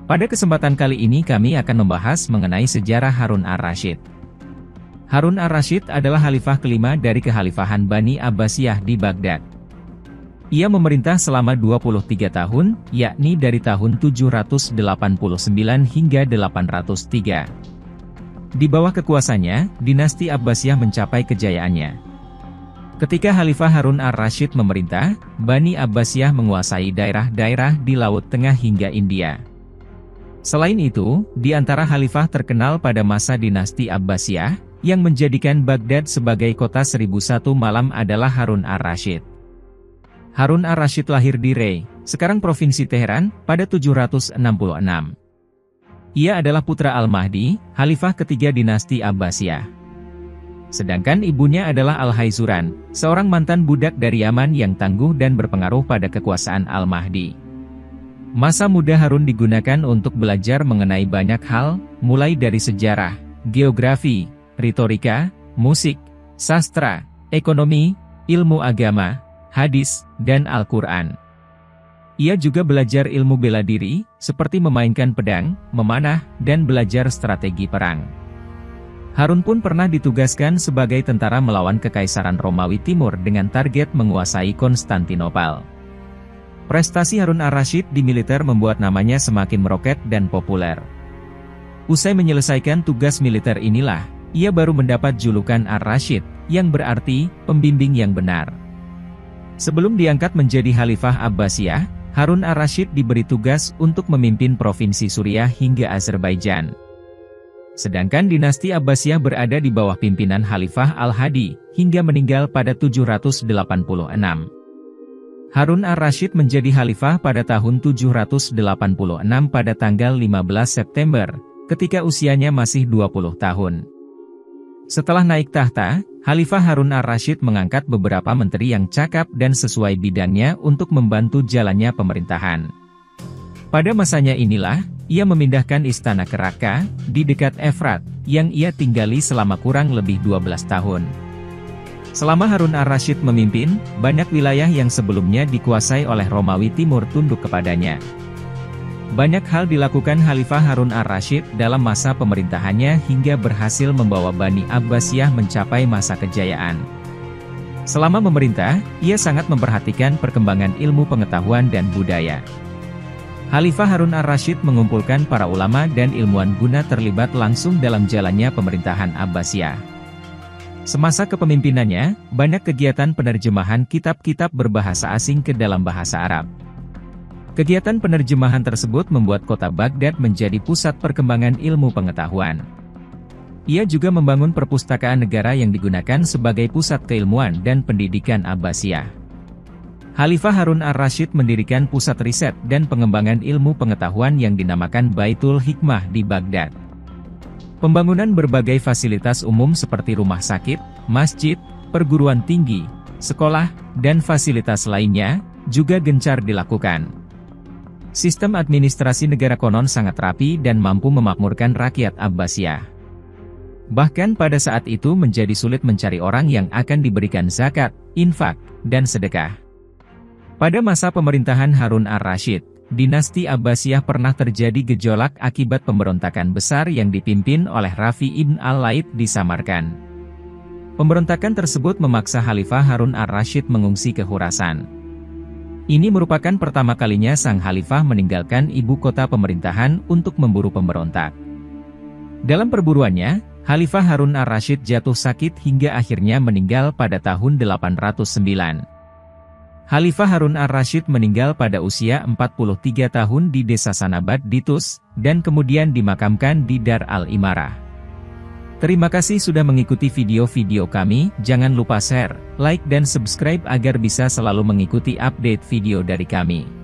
Pada kesempatan kali ini kami akan membahas mengenai sejarah Harun ar-Rasyid. Harun ar-Rasyid adalah khalifah kelima dari kekhalifahan Bani Abbasiyah di Baghdad. Ia memerintah selama 23 tahun, yakni dari tahun 789 hingga 803. Di bawah kekuasaannya, dinasti Abbasiyah mencapai kejayaannya. Ketika Khalifah Harun ar-Rasyid memerintah, Bani Abbasiyah menguasai daerah-daerah di Laut Tengah hingga India. Selain itu, di antara khalifah terkenal pada masa dinasti Abbasiyah, yang menjadikan Baghdad sebagai kota 1001 malam adalah Harun ar-Rasyid. Harun ar-Rasyid lahir di Rey, sekarang Provinsi Teheran, pada 766. Ia adalah putra Al-Mahdi, khalifah ketiga dinasti Abbasiyah. Sedangkan ibunya adalah Al-Hayzuran, seorang mantan budak dari Yaman yang tangguh dan berpengaruh pada kekuasaan Al-Mahdi. Masa muda Harun digunakan untuk belajar mengenai banyak hal, mulai dari sejarah, geografi, retorika, musik, sastra, ekonomi, ilmu agama, hadis, dan Al-Quran. Ia juga belajar ilmu bela diri, seperti memainkan pedang, memanah, dan belajar strategi perang. Harun pun pernah ditugaskan sebagai tentara melawan Kekaisaran Romawi Timur dengan target menguasai Konstantinopel. Prestasi Harun ar-Rasyid di militer membuat namanya semakin meroket dan populer. Usai menyelesaikan tugas militer inilah, ia baru mendapat julukan ar-Rasyid, yang berarti pembimbing yang benar. Sebelum diangkat menjadi Khalifah Abbasiyah, Harun ar-Rasyid diberi tugas untuk memimpin Provinsi Suriah hingga Azerbaijan. Sedangkan dinasti Abbasiyah berada di bawah pimpinan Khalifah Al-Hadi, hingga meninggal pada 786. Harun ar-Rasyid menjadi khalifah pada tahun 786 pada tanggal 15 September, ketika usianya masih 20 tahun. Setelah naik tahta, Khalifah Harun ar-Rasyid mengangkat beberapa menteri yang cakap dan sesuai bidangnya untuk membantu jalannya pemerintahan. Pada masanya inilah, ia memindahkan istana ke Raqqa, di dekat Efrat, yang ia tinggali selama kurang lebih 12 tahun. Selama Harun ar-Rasyid memimpin, banyak wilayah yang sebelumnya dikuasai oleh Romawi Timur tunduk kepadanya. Banyak hal dilakukan Khalifah Harun ar-Rasyid dalam masa pemerintahannya hingga berhasil membawa Bani Abbasiyah mencapai masa kejayaan. Selama memerintah, ia sangat memperhatikan perkembangan ilmu pengetahuan dan budaya. Khalifah Harun ar-Rasyid mengumpulkan para ulama dan ilmuwan guna terlibat langsung dalam jalannya pemerintahan Abbasiyah. Semasa kepemimpinannya, banyak kegiatan penerjemahan kitab-kitab berbahasa asing ke dalam bahasa Arab. Kegiatan penerjemahan tersebut membuat kota Baghdad menjadi pusat perkembangan ilmu pengetahuan. Ia juga membangun perpustakaan negara yang digunakan sebagai pusat keilmuan dan pendidikan Abbasiyah. Khalifah Harun ar-Rasyid mendirikan pusat riset dan pengembangan ilmu pengetahuan yang dinamakan Baitul Hikmah di Baghdad. Pembangunan berbagai fasilitas umum seperti rumah sakit, masjid, perguruan tinggi, sekolah, dan fasilitas lainnya, juga gencar dilakukan. Sistem administrasi negara konon sangat rapi dan mampu memakmurkan rakyat Abbasiyah. Bahkan pada saat itu menjadi sulit mencari orang yang akan diberikan zakat, infak, dan sedekah. Pada masa pemerintahan Harun ar-Rasyid, dinasti Abbasiyah pernah terjadi gejolak akibat pemberontakan besar yang dipimpin oleh Rafi ibn al-Laith di Samarkand. Pemberontakan tersebut memaksa Khalifah Harun ar-Rasyid mengungsi ke Khurasan. Ini merupakan pertama kalinya sang khalifah meninggalkan ibu kota pemerintahan untuk memburu pemberontak. Dalam perburuannya, Khalifah Harun ar-Rasyid jatuh sakit hingga akhirnya meninggal pada tahun 809. Khalifah Harun ar-Rasyid meninggal pada usia 43 tahun di desa Sanabad di Tus, dan kemudian dimakamkan di Dar al-Imarah. Terima kasih sudah mengikuti video-video kami, jangan lupa share, like dan subscribe agar bisa selalu mengikuti update video dari kami.